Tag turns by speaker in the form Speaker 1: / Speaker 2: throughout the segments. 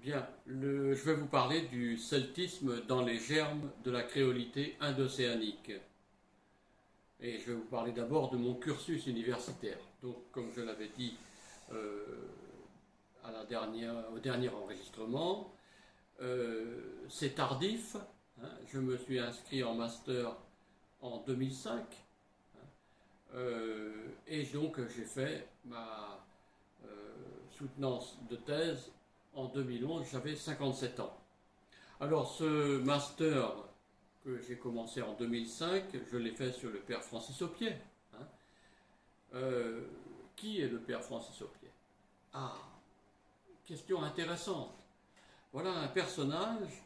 Speaker 1: Bien, je vais vous parler du celtisme dans les germes de la créolité indo-océanique. Et je vais vous parler d'abord de mon cursus universitaire. Donc, comme je l'avais dit euh, au dernier enregistrement, c'est tardif. Hein. Je me suis inscrit en master en 2005. Et donc, j'ai fait ma soutenance de thèse en 2011, j'avais 57 ans. Alors ce master que j'ai commencé en 2005, je l'ai fait sur le père Francis Aupier. Hein. Qui est le père Francis Aupier? Ah, question intéressante. Voilà un personnage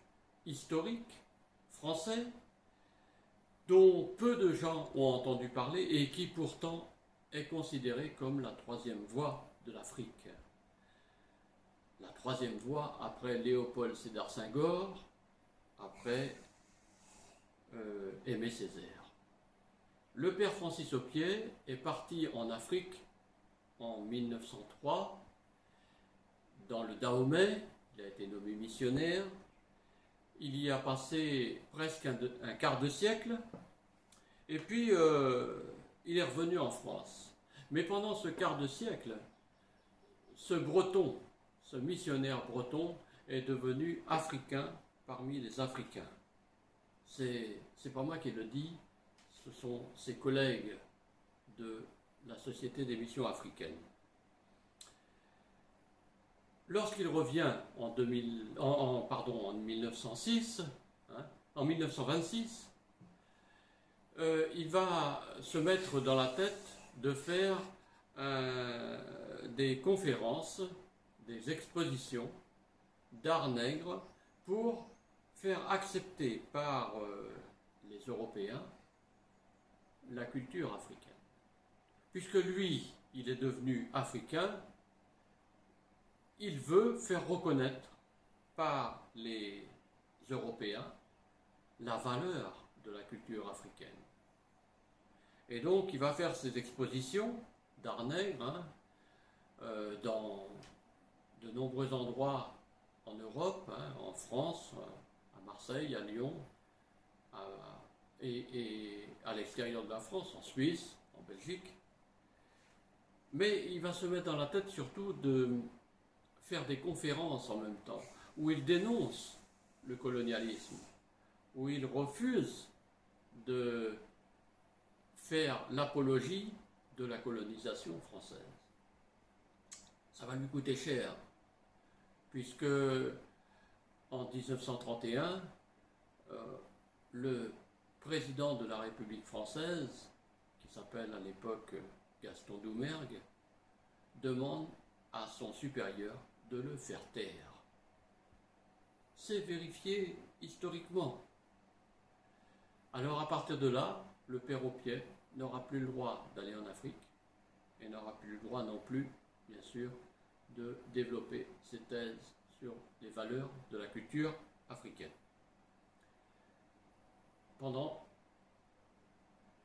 Speaker 1: historique français dont peu de gens ont entendu parler et qui pourtant est considéré comme la troisième voie de l'Afrique. La troisième voie après Léopold Sédar Senghor, après Aimé Césaire. Le père Francis Aupier est parti en Afrique en 1903, dans le Dahomey, il a été nommé missionnaire, il y a passé presque un quart de siècle, et puis il est revenu en France. Mais pendant ce quart de siècle, ce breton, ce missionnaire breton est devenu africain parmi les Africains. C'est pas moi qui le dis, ce sont ses collègues de la Société des missions africaines. Lorsqu'il revient en 1906, hein, en 1926, il va se mettre dans la tête de faire des conférences, des expositions d'art nègre pour faire accepter par les Européens la culture africaine. Puisque lui, il est devenu africain, il veut faire reconnaître par les Européens la valeur de la culture africaine. Et donc, il va faire ses expositions d'art nègre hein, dans de nombreux endroits en Europe, hein, en France, à Marseille, à Lyon, et à l'extérieur de la France, en Suisse, en Belgique. Mais il va se mettre dans la tête surtout de faire des conférences en même temps, où il dénonce le colonialisme, où il refuse de faire l'apologie de la colonisation française. Ça va lui coûter cher, puisque en 1931, le président de la République française, qui s'appelle à l'époque Gaston Doumergue, demande à son supérieur de le faire taire. C'est vérifié historiquement. Alors à partir de là, le père Aupier n'aura plus le droit d'aller en Afrique et n'aura plus le droit non plus, bien sûr, de développer ses thèses sur les valeurs de la culture africaine. Pendant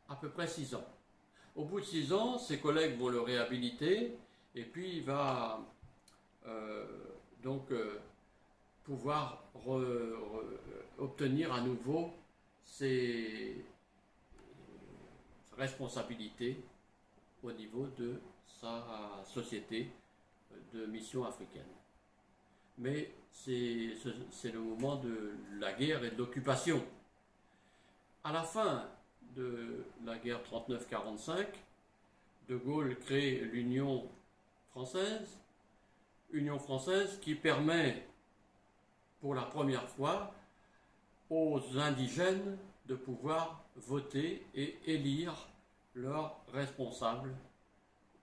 Speaker 1: à peu près 6 ans. Au bout de 6 ans, ses collègues vont le réhabiliter et puis il va pouvoir obtenir à nouveau ses responsabilités au niveau de sa société de mission africaine. Mais c'est le moment de la guerre et de l'occupation. À la fin de la guerre 39-45, De Gaulle crée l'Union française qui permet pour la première fois aux indigènes de pouvoir voter et élire leurs responsables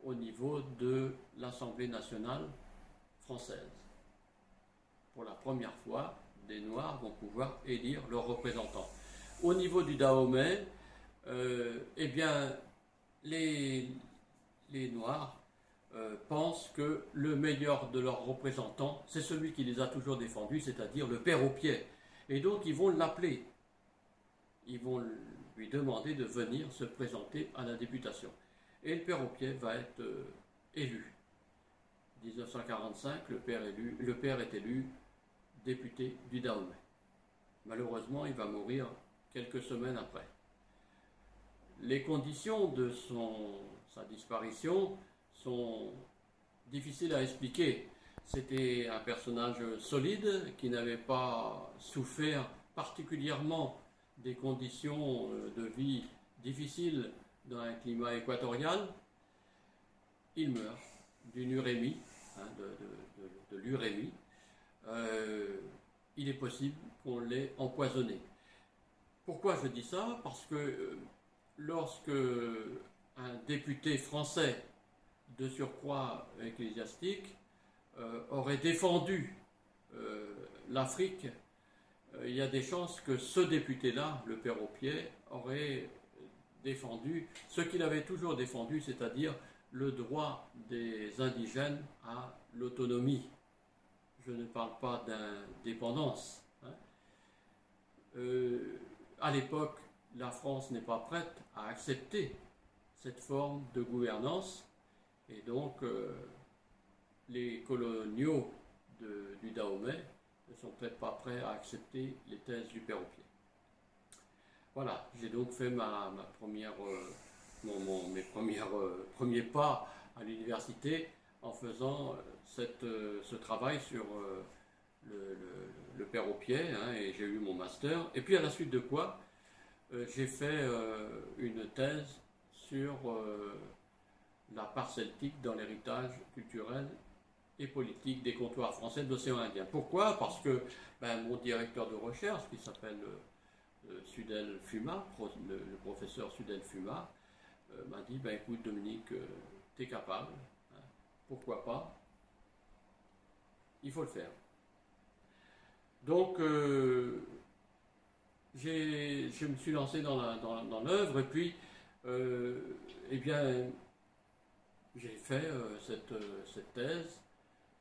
Speaker 1: au niveau de l'Assemblée nationale française. Pour la première fois, des Noirs vont pouvoir élire leurs représentants. Au niveau du Dahomey, eh bien, les Noirs pensent que le meilleur de leurs représentants, c'est celui qui les a toujours défendus, c'est-à-dire le père Aupier. Et donc, ils vont l'appeler. Ils vont lui demander de venir se présenter à la députation. Et le père Aupier va être élu. 1945, le père est élu député du Dahomey. Malheureusement, il va mourir quelques semaines après. Les conditions de sa disparition sont difficiles à expliquer. C'était un personnage solide qui n'avait pas souffert particulièrement des conditions de vie difficiles dans un climat équatorial. Il meurt d'une urémie, de l'urémie. Il est possible qu'on l'ait empoisonné. Pourquoi je dis ça? Parce que lorsque un député français de surcroît ecclésiastique aurait défendu l'Afrique, il y a des chances que ce député-là, le père Aupier, aurait défendu ce qu'il avait toujours défendu, c'est-à-dire le droit des indigènes à l'autonomie. Je ne parle pas d'indépendance. À l'époque, la France n'est pas prête à accepter cette forme de gouvernance, et donc les coloniaux du Dahomey ne sont peut-être pas prêts à accepter les thèses du père Aupier. Voilà, j'ai donc fait mes premiers pas à l'université en faisant ce travail sur le père Aupier, et j'ai eu mon master. Et puis à la suite de quoi, j'ai fait une thèse sur la part celtique dans l'héritage culturel et politique des comptoirs français de l'océan Indien. Pourquoi? Parce que mon directeur de recherche, qui s'appelle Sudel Fuma, le professeur Sudel Fuma, m'a dit, écoute Dominique, tu es capable, pourquoi pas, il faut le faire. Donc, je me suis lancé dans l'œuvre, et puis, j'ai fait cette thèse.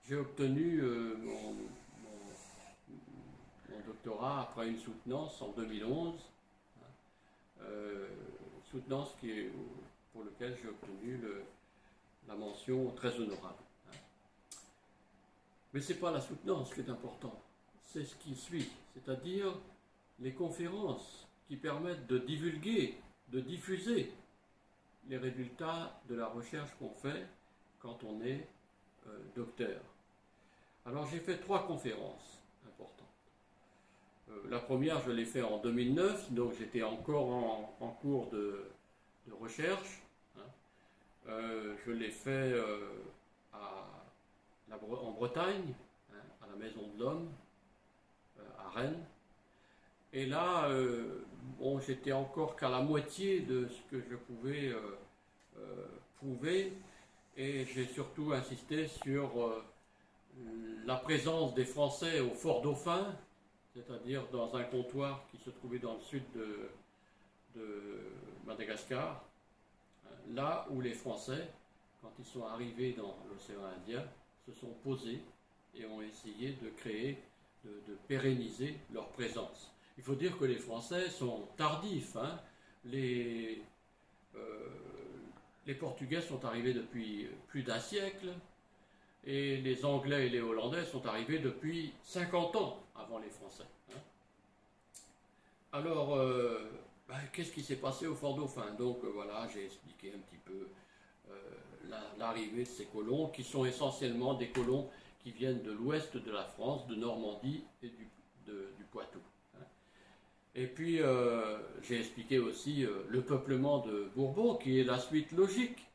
Speaker 1: J'ai obtenu mon doctorat après une soutenance en 2011, soutenance pour laquelle j'ai obtenu la mention très honorable. Mais ce n'est pas la soutenance qui est importante, c'est ce qui suit, c'est-à-dire les conférences qui permettent de divulguer, de diffuser les résultats de la recherche qu'on fait quand on est docteur. Alors j'ai fait 3 conférences importantes. La première, je l'ai fait en 2009, donc j'étais encore en cours de recherche. Je l'ai fait en Bretagne, à la Maison de l'Homme, à Rennes. Et là, j'étais encore qu'à la moitié de ce que je pouvais prouver, et j'ai surtout insisté sur la présence des Français au Fort Dauphin, c'est-à-dire dans un comptoir qui se trouvait dans le sud de Madagascar, là où les Français, quand ils sont arrivés dans l'océan Indien, se sont posés et ont essayé de créer, de pérenniser leur présence. Il faut dire que les Français sont tardifs. Les Portugais sont arrivés depuis plus d'1 siècle, et les Anglais et les Hollandais sont arrivés depuis 50 ans avant les Français. Alors, qu'est-ce qui s'est passé au Fort Dauphin? Donc voilà, j'ai expliqué un petit peu l'arrivée de ces colons, qui sont essentiellement des colons qui viennent de l'ouest de la France, de Normandie et du Poitou. Et puis, j'ai expliqué aussi le peuplement de Bourbon, qui est la suite logique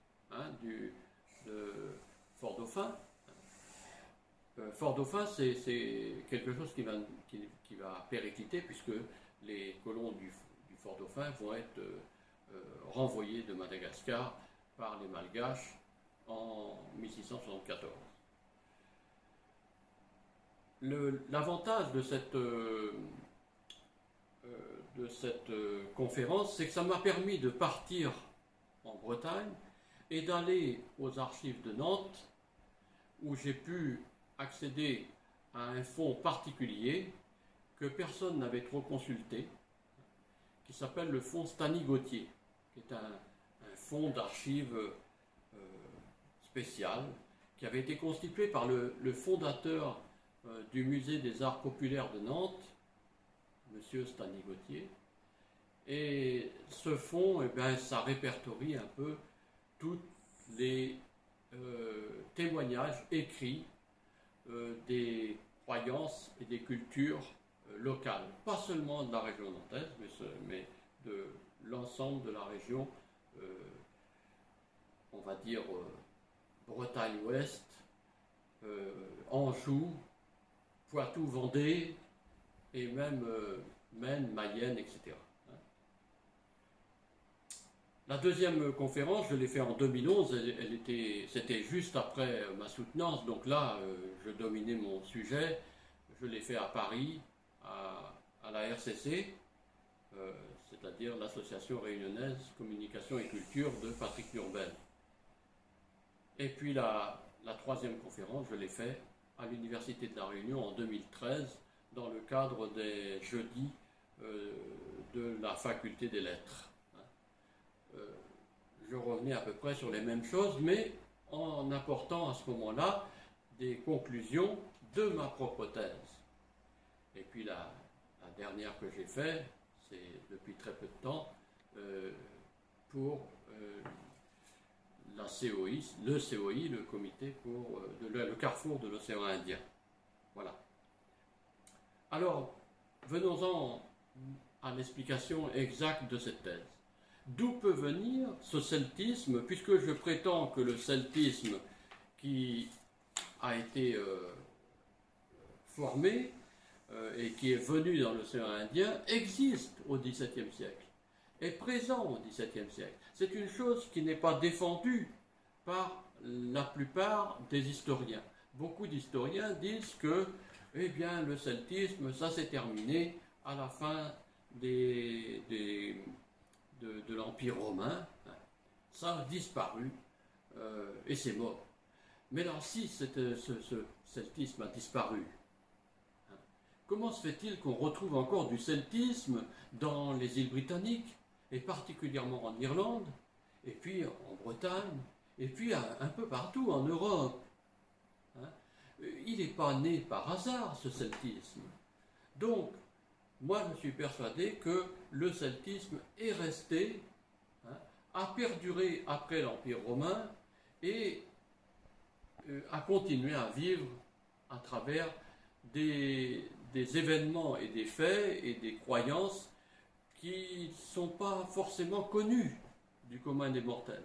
Speaker 1: de Fort Dauphin. Fort Dauphin, c'est quelque chose qui va péricliter, puisque les colons du Fort Dauphin vont être renvoyés de Madagascar par les Malgaches en 1674. L'avantage de cette conférence, c'est que ça m'a permis de partir en Bretagne et d'aller aux archives de Nantes, où j'ai pu accéder à un fonds particulier que personne n'avait trop consulté, qui s'appelle le fonds Stany-Gauthier, qui est un fonds d'archives spécial, qui avait été constitué par le fondateur du Musée des Arts Populaires de Nantes, M. Stanley Gauthier. Et ce fonds, eh bien, ça répertorie un peu tous les témoignages écrits des croyances et des cultures locales, pas seulement de la région nantaise, mais de l'ensemble de la région, on va dire Bretagne-Ouest, Anjou, Poitou-Vendée, et même Maine, Mayenne, etc. La deuxième conférence, je l'ai fait en 2011, c'était juste après ma soutenance, donc là, je dominais mon sujet. Je l'ai fait à Paris, à la RCC, c'est-à-dire l'Association réunionnaise Communication et Culture de Patrick Nurbel. Et puis la troisième conférence, je l'ai fait à l'Université de La Réunion en 2013, dans le cadre des jeudis de la Faculté des Lettres. Je revenais à peu près sur les mêmes choses, mais en apportant à ce moment-là des conclusions de ma propre thèse. Et puis la dernière que j'ai faite, c'est depuis très peu de temps, pour la COI, le comité pour le carrefour de l'océan Indien. Voilà. Alors, venons-en à l'explication exacte de cette thèse. D'où peut venir ce celtisme, puisque je prétends que le celtisme qui a été formé et qui est venu dans l'océan Indien existe au XVIIe siècle, est présent au XVIIe siècle. C'est une chose qui n'est pas défendue par la plupart des historiens. Beaucoup d'historiens disent que eh bien, le celtisme, ça s'est terminé à la fin de l'Empire romain, ça a disparu et c'est mort. Mais alors si ce celtisme a disparu, comment se fait-il qu'on retrouve encore du celtisme dans les îles britanniques, et particulièrement en Irlande, et puis en Bretagne, et puis un peu partout en Europe? Il n'est pas né par hasard, ce celtisme. Donc, moi je suis persuadé que le celtisme est resté, a perduré après l'Empire romain et a continué à vivre à travers des événements et des faits et des croyances qui ne sont pas forcément connus du commun des mortels.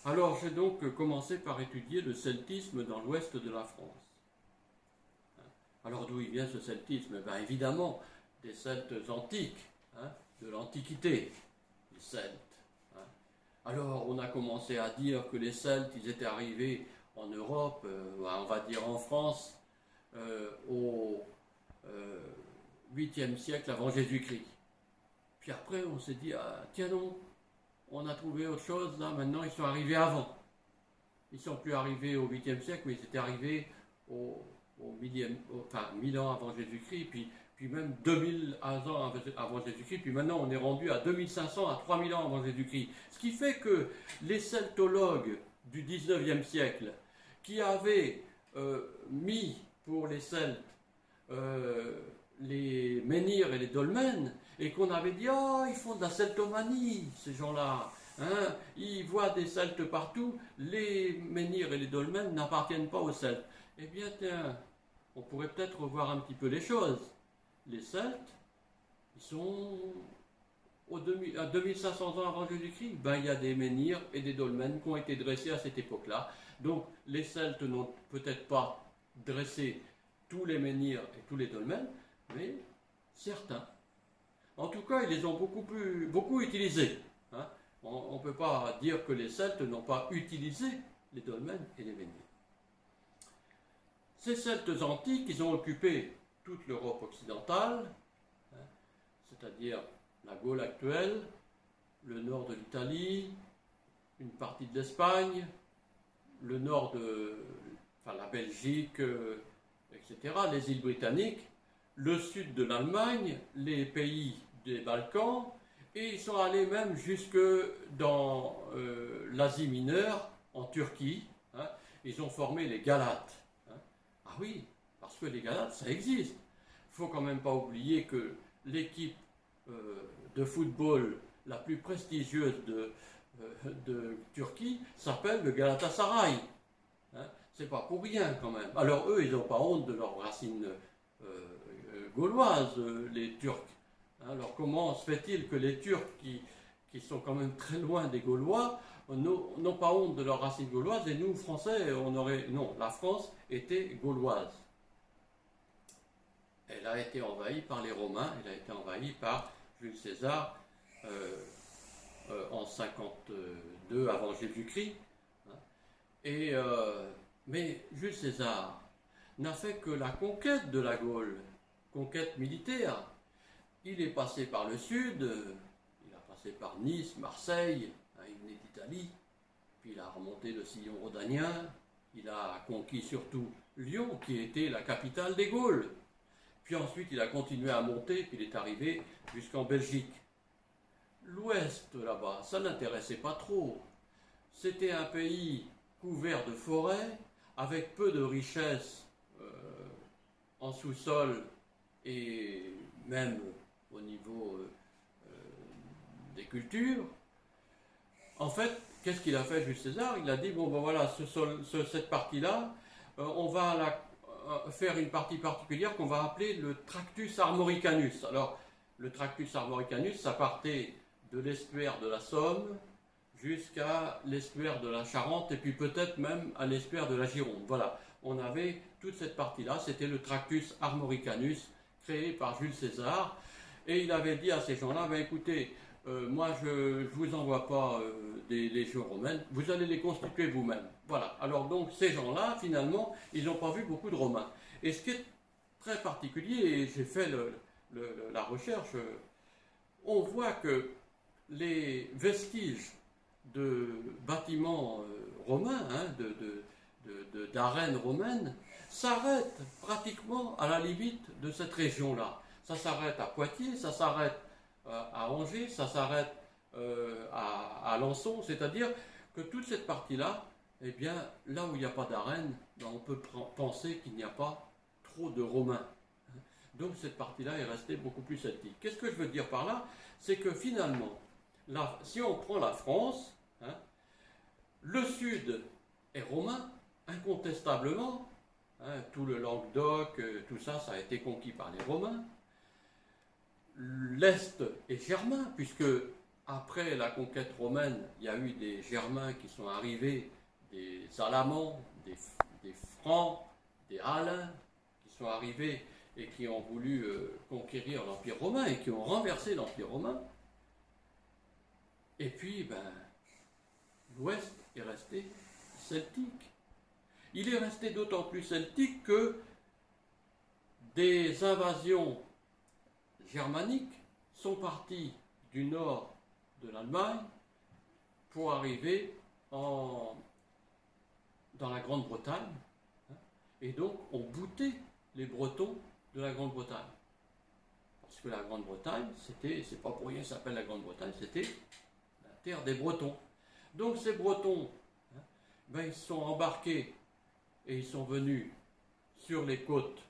Speaker 1: Alors j'ai donc commencé par étudier le celtisme dans l'ouest de la France. Alors d'où il vient ce celtisme? Ben, évidemment des Celtes antiques, de l'Antiquité, les Celtes. Alors on a commencé à dire que les Celtes, ils étaient arrivés en Europe, on va dire en France, au 8e siècle avant Jésus-Christ. Puis après on s'est dit, tiens non, on a trouvé autre chose, là maintenant ils sont arrivés avant. Ils ne sont plus arrivés au 8e siècle, mais ils étaient arrivés au 1000 ans avant Jésus-Christ, puis même 2000 ans avant Jésus-Christ, puis maintenant on est rendu à 2500 à 3000 ans avant Jésus-Christ. Ce qui fait que les celtologues du 19e siècle, qui avaient mis pour les Celtes les menhirs et les dolmens, et qu'on avait dit, ils font de la celtomanie, ces gens-là, ils voient des Celtes partout, les menhirs et les dolmens n'appartiennent pas aux Celtes. Eh bien, tiens, on pourrait peut-être revoir un petit peu les choses. Les Celtes, ils sont à 2500 ans avant Jésus-Christ. Ben, il y a des menhirs et des dolmens qui ont été dressés à cette époque-là. Donc, les Celtes n'ont peut-être pas dressé tous les menhirs et tous les dolmens, mais certains. En tout cas, ils les ont beaucoup utilisés. On ne peut pas dire que les Celtes n'ont pas utilisé les dolmens et les menhirs. Ces Celtes antiques, ils ont occupé toute l'Europe occidentale, c'est-à-dire la Gaule actuelle, le nord de l'Italie, une partie de l'Espagne, le nord la Belgique, etc., les îles britanniques, le sud de l'Allemagne, les pays des Balkans, et ils sont allés même jusque dans l'Asie mineure, en Turquie. Ils ont formé les Galates. Ah oui, parce que les Galates, ça existe. Il ne faut quand même pas oublier que l'équipe de football la plus prestigieuse de Turquie s'appelle le Galatasaray. Hein, c'est pas pour rien quand même. Alors eux, ils n'ont pas honte de leurs racines gauloises, les Turcs. Hein, alors comment se fait-il que les Turcs, qui sont quand même très loin des Gaulois, n'ont pas honte de leurs racines gauloises, et nous, Français, on aurait... Non, la France était gauloise. Elle a été envahie par les Romains, elle a été envahie par Jules César en 52 avant Jésus-Christ. Mais Jules César n'a fait que la conquête de la Gaule, conquête militaire. Il est passé par le sud, il a passé par Nice, Marseille, il venait d'Italie, puis il a remonté le sillon rhodanien, il a conquis surtout Lyon, qui était la capitale des Gaules. Puis ensuite, il a continué à monter, puis il est arrivé jusqu'en Belgique. L'Ouest, là-bas, ça n'intéressait pas trop. C'était un pays couvert de forêts, avec peu de richesses en sous-sol et même au niveau des cultures. En fait, qu'est-ce qu'il a fait, Jules César? Il a dit, bon ben voilà, cette partie-là, on va faire une partie particulière qu'on va appeler le Tractus armoricanus. Alors, le Tractus armoricanus, ça partait de l'estuaire de la Somme jusqu'à l'estuaire de la Charente et puis peut-être même à l'estuaire de la Gironde. Voilà, on avait toute cette partie-là, c'était le Tractus armoricanus créé par Jules César. Et il avait dit à ces gens-là, ben écoutez, moi je ne vous envoie pas des légions romaines, vous allez les constituer vous-même. Voilà, alors donc ces gens-là, finalement, ils n'ont pas vu beaucoup de Romains. Et ce qui est très particulier, et j'ai fait la recherche, on voit que les vestiges de bâtiments romains, hein, d'arènes romaines, s'arrêtent pratiquement à la limite de cette région-là. Ça s'arrête à Poitiers, ça s'arrête à Angers, ça s'arrête à Alençon, c'est-à-dire que toute cette partie-là, eh bien, là où il n'y a pas d'arène, ben, on peut penser qu'il n'y a pas trop de Romains. Donc cette partie-là est restée beaucoup plus celtique. Qu'est-ce que je veux dire par là? C'est que finalement, là, si on prend la France, hein, le sud est romain, incontestablement. Hein, tout le Languedoc, tout ça, ça a été conquis par les Romains. L'Est est germain, puisque après la conquête romaine, il y a eu des Germains qui sont arrivés, des Alamans, des Francs, des Alains, qui sont arrivés et qui ont voulu conquérir l'Empire romain et qui ont renversé l'Empire romain. Et puis, ben, l'Ouest est resté celtique. Il est resté d'autant plus celtique que des invasions germaniques sont parties du nord de l'Allemagne pour arriver dans la Grande-Bretagne, hein, et donc ont bouté les Bretons de la Grande-Bretagne. Parce que la Grande-Bretagne, c'est pas pour rien que ça s'appelle la Grande-Bretagne, c'était la terre des Bretons. Donc ces Bretons, hein, ben, ils sont embarqués et ils sont venus sur les côtes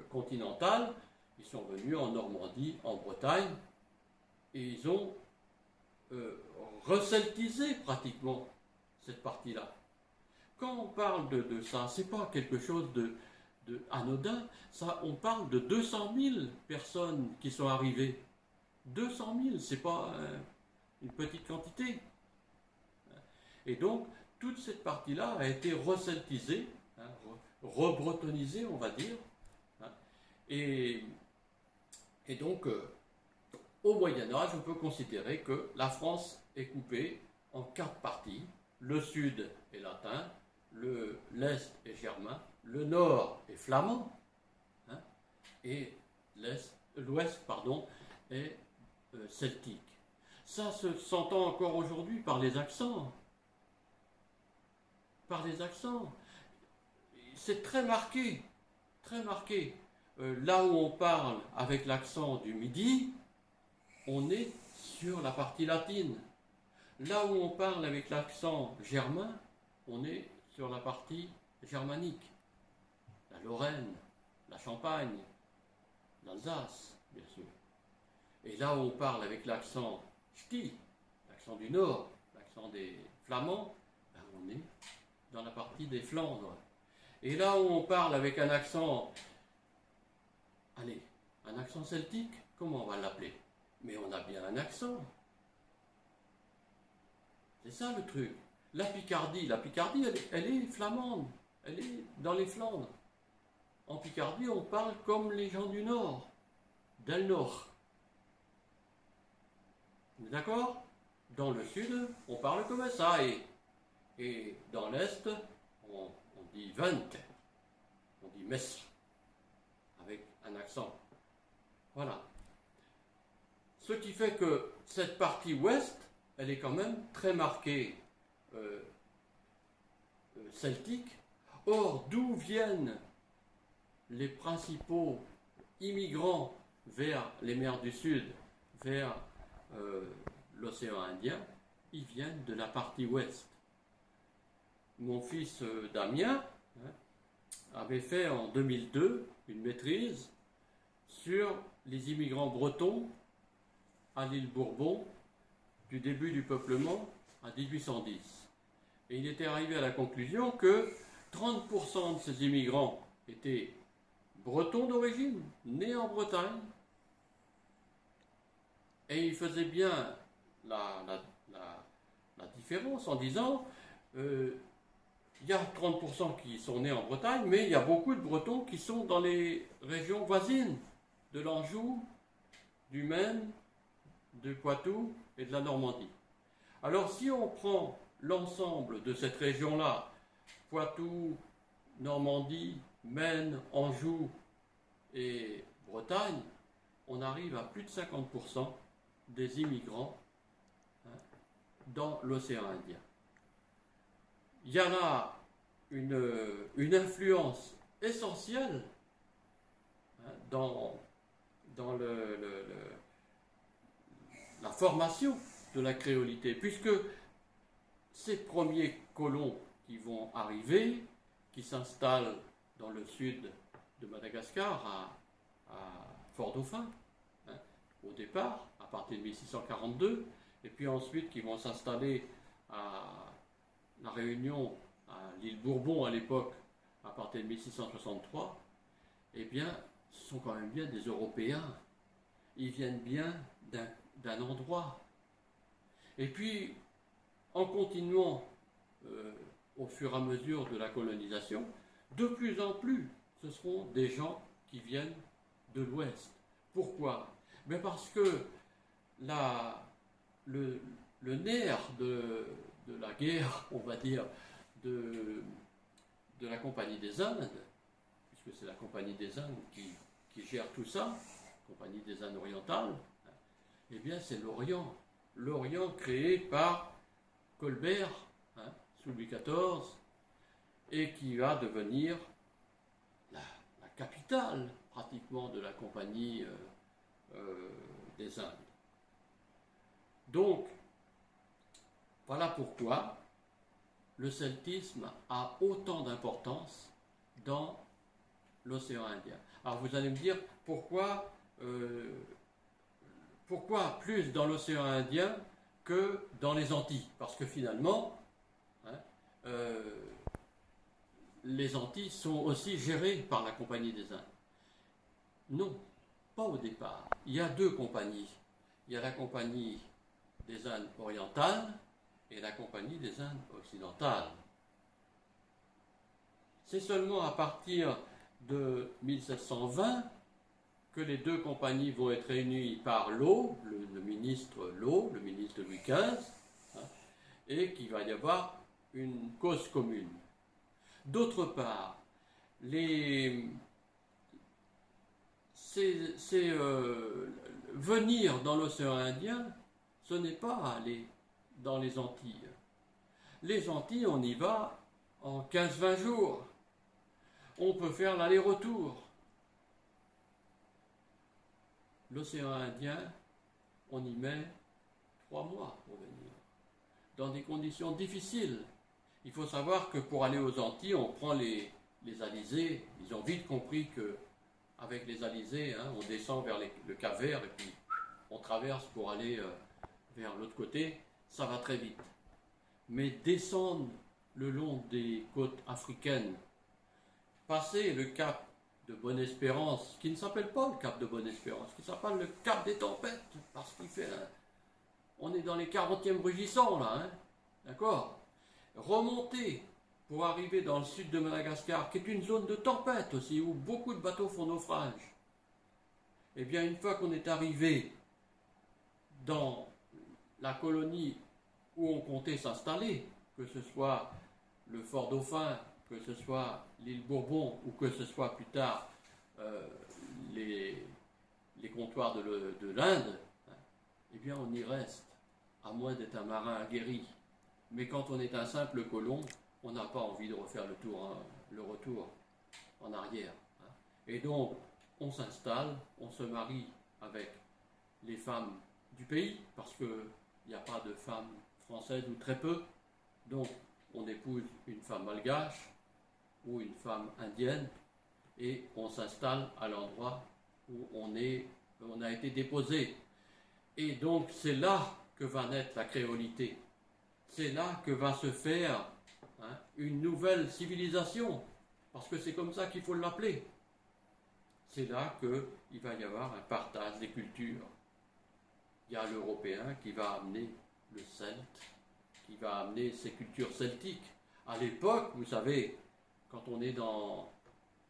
Speaker 1: continentales, ils sont venus en Normandie, en Bretagne, et ils ont receltisé pratiquement cette partie-là. Quand on parle de ça, c'est pas quelque chose de anodin, ça, on parle de 200 000 personnes qui sont arrivées. 200 000, c'est pas une petite quantité. Et donc, toute cette partie-là a été receltisée, hein, rebretonisée, on va dire. Hein, et donc, au Moyen-Âge, on peut considérer que la France est coupée en 4 parties. Le sud est latin, l'est est germain, le nord est flamand, hein, et l'ouest est celtique. Ça se s'entend encore aujourd'hui par les accents. Par les accents. C'est très marqué, très marqué. Là où on parle avec l'accent du Midi, on est sur la partie latine. Là où on parle avec l'accent germain, on est sur la partie germanique. La Lorraine, la Champagne, l'Alsace, bien sûr. Et là où on parle avec l'accent ch'ti, l'accent du Nord, l'accent des Flamands, ben on est dans la partie des Flandres. Et là où on parle avec un accent, allez, un accent celtique, comment on va l'appeler? Mais on a bien un accent. C'est ça le truc. La Picardie, elle est flamande, elle est dans les Flandres. En Picardie, on parle comme les gens du Nord, del Nord. D'accord? Dans le Sud, on parle comme ça, et dans l'Est, on dit Vente, on dit Messe, avec un accent. Voilà. Ce qui fait que cette partie ouest, elle est quand même très marquée celtique. Or, d'où viennent les principaux immigrants vers les mers du Sud, vers l'océan Indien? Ils viennent de la partie ouest. Mon fils Damien avait fait en 2002 une maîtrise sur les immigrants bretons à l'île Bourbon du début du peuplement à 1810. Et il était arrivé à la conclusion que 30% de ces immigrants étaient bretons d'origine, nés en Bretagne, et il faisait bien la différence en disant il y a 30% qui sont nés en Bretagne, mais il y a beaucoup de Bretons qui sont dans les régions voisines de l'Anjou, du Maine, du Poitou et de la Normandie. Alors si on prend l'ensemble de cette région-là, Poitou, Normandie, Maine, Anjou et Bretagne, on arrive à plus de 50% des immigrants dans l'océan Indien. Il y en a une influence essentielle dans la formation de la créolité, puisque ces premiers colons qui vont arriver, qui s'installent dans le sud de Madagascar, à Fort-Dauphin, au départ, à partir de 1642, et puis ensuite qui vont s'installer à La Réunion, à l'île Bourbon à l'époque, à partir de 1663, eh bien, ce sont quand même bien des Européens. Ils viennent bien d'un endroit. Et puis, en continuant au fur et à mesure de la colonisation, de plus en plus, ce seront des gens qui viennent de l'Ouest. Pourquoi? Mais parce que le nerf de la guerre, on va dire, de la Compagnie des Indes, puisque c'est la Compagnie des Indes qui gère tout ça, Compagnie des Indes orientales, eh bien c'est l'Orient. L'Orient créé par Colbert, sous Louis XIV, et qui va devenir la capitale pratiquement de la Compagnie des Indes. Donc, voilà pourquoi le celtisme a autant d'importance dans l'océan Indien. Alors vous allez me dire, pourquoi plus dans l'océan Indien que dans les Antilles? Parce que finalement, les Antilles sont aussi gérées par la Compagnie des Indes. Non, pas au départ. Il y a deux compagnies. Il y a la Compagnie des Indes orientales et la Compagnie des Indes occidentales. C'est seulement à partir de 1720 que les deux compagnies vont être réunies par Law, le ministre Law, le ministre de Louis XV, et qu'il va y avoir une cause commune. D'autre part, venir dans l'océan Indien, ce n'est pas aller dans les Antilles. Les Antilles, on y va en 15-20 jours. On peut faire l'aller-retour. L'océan Indien, on y met 3 mois pour venir, dans des conditions difficiles. Il faut savoir que pour aller aux Antilles, on prend les alizés. Ils ont vite compris que avec les alizés, hein, on descend vers le Cap-Vert et puis on traverse pour aller vers l'autre côté, ça va très vite. Mais descendre le long des côtes africaines, passer le cap de Bonne-Espérance, qui ne s'appelle pas le cap de Bonne-Espérance, qui s'appelle le cap des tempêtes, parce qu'il fait... on est dans les 40e rugissants là, hein, d'accord? Remonter pour arriver dans le sud de Madagascar, qui est une zone de tempête aussi, où beaucoup de bateaux font naufrage. Eh bien, une fois qu'on est arrivé dans la colonie où on comptait s'installer, que ce soit le Fort Dauphin, que ce soit l'île Bourbon, ou que ce soit plus tard les comptoirs de l'Inde, eh bien on y reste, à moins d'être un marin aguerri. Mais quand on est un simple colon, on n'a pas envie de refaire le retour en arrière. Et donc, on s'installe, on se marie avec les femmes du pays, parce qu'il n'y a pas de femmes françaises ou très peu. Donc, on épouse une femme malgache ou une femme indienne et on s'installe à l'endroit où on a été déposé. Et donc, c'est là que va naître la créolité. C'est là que va se faire une nouvelle civilisation, parce que c'est comme ça qu'il faut l'appeler. C'est là qu'il va y avoir un partage des cultures. Il y a l'Européen qui va amener le Celte, qui va amener ses cultures celtiques. À l'époque, vous savez, quand on est dans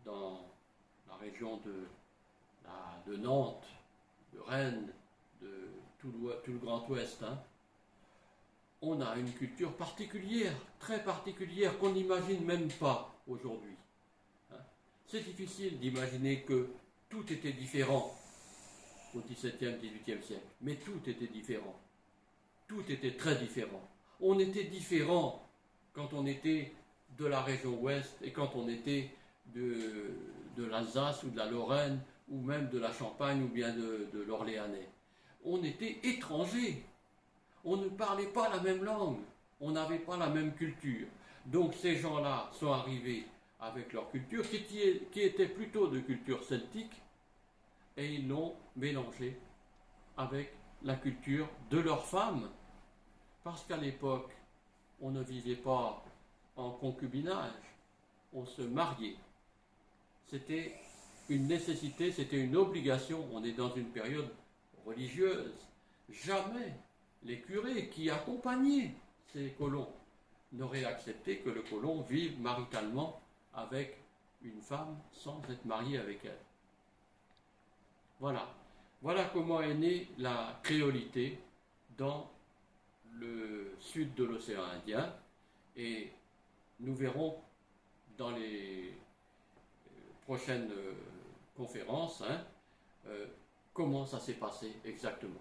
Speaker 1: la région de Nantes, de Rennes, de tout le Grand Ouest, on a une culture particulière, très particulière, qu'on n'imagine même pas aujourd'hui. C'est difficile d'imaginer que tout était différent au XVIIe, XVIIIe siècle, mais tout était différent. Tout était très différent. On était différent quand on était de la région ouest et quand on était de l'Alsace ou de la Lorraine ou même de la Champagne ou bien de l'Orléanais. On était étrangers. On ne parlait pas la même langue. On n'avait pas la même culture. Donc ces gens-là sont arrivés avec leur culture qui était plutôt de culture celtique et ils l'ont mélangée avec la culture de leurs femmes. Parce qu'à l'époque, on ne vivait pas en concubinage, on se mariait. C'était une nécessité, c'était une obligation. On est dans une période religieuse. Jamais les curés qui accompagnaient ces colons n'auraient accepté que le colon vive maritalement avec une femme sans être marié avec elle. Voilà. Voilà comment est née la créolité dans le sud de l'océan Indien. Et nous verrons dans les prochaines conférences comment ça s'est passé exactement.